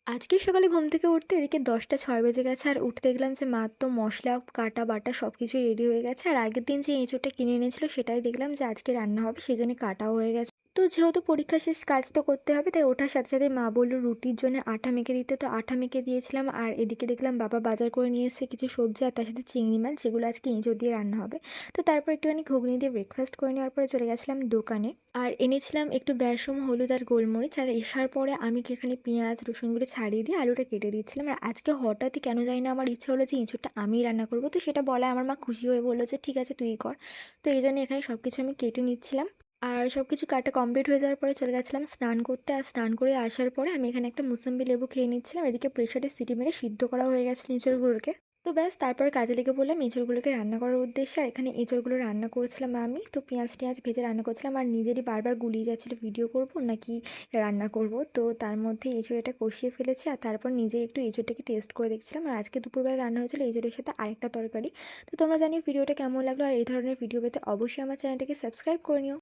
আজকে সকালে ঘুম থেকে উঠতে এদিকে ১০টা ৬ বেজে গেছে আর উঠে দেখলাম যে মার তো মশলা কাটা বাটা সব কিছুই রেডি হয়ে গেছে। আর আগের দিন যে এঁচোড়টা কিনে এনেছিল সেটাই দেখলাম যে আজকে রান্না হবে সেজন্য কাটাও হয়ে গেছে। তো যেহেতু পরীক্ষা শেষ কাজ তো করতে হবে তাই ওঠার সাথে সাথে মা বলল রুটির জন্য আটা মেখে দিতে, তো আটা মেখে দিয়েছিলাম। আর এদিকে দেখলাম বাবা বাজার করে নিয়ে এসেছে কিছু সবজি আর তার সাথে চিংড়ি মাছ, যেগুলো আজকে এঁচোড় দিয়ে রান্না হবে। তো তারপর একটুখানি ঘুগনি দিয়ে ব্রেকফাস্ট করে নেওয়ার পরে চলে গেছিলাম দোকানে। আর এনেছিলাম একটু বেসম, হলুদ আর গোলমরিচ। আর আসার পরে আমি কি এখানে পেঁয়াজ রসুনগুলো ছাড়িয়ে দিয়ে আলুটা কেটে দিচ্ছিলাম। আর আজকে হঠাৎই কেন জানি না আমার ইচ্ছা হলো যে এঁচোড়টা আমিই রান্না করব। তো সেটা বলায় আমার মা খুশি হয়ে বলল যে ঠিক আছে তুই কর। তো এই জন্য এখানে সব কিছু আমি কেটে নিচ্ছিলাম। আর সব কিছু কাটা কমপ্লিট হয়ে যাওয়ার পরে চলে গেছিলাম স্নান করতে। আর স্নান করে আসার পরে আমি এখানে একটা মুসম্বি লেবু খেয়ে নিচ্ছিলাম। এদিকে প্রেশারে সিটি মেরে সিদ্ধ করা হয়ে গেছে এঁচোড়গুলোকে। তো ব্যাস তারপর কাজে লেগে পড়লাম এঁচোড়গুলোকে রান্না করার উদ্দেশ্যে। আর এখানে এঁচোড়গুলো রান্না করেছিলাম আমি। তো পেঁয়াজ টেঁয়াজ ভেজে রান্না করছিলাম আর নিজেরই বারবার গুলিয়ে যাচ্ছিল ভিডিও করব নাকি রান্না করব। তো তার মধ্যে এঁচোড়টা কষিয়ে ফেলেছি আর তারপর নিজে একটু এঁচোড়টাকে টেস্ট করে দেখছিলাম। আর আজকে দুপুরবেলা রান্না হয়েছিল এঁচোড়ের সাথে আরেকটা তরকারি। তো তোমরা জানিও ভিডিওটা কেমন লাগলো, আর এই ধরনের ভিডিও পেতে অবশ্যই আমার চ্যানেলটাকে সাবস্ক্রাইব করে নিও।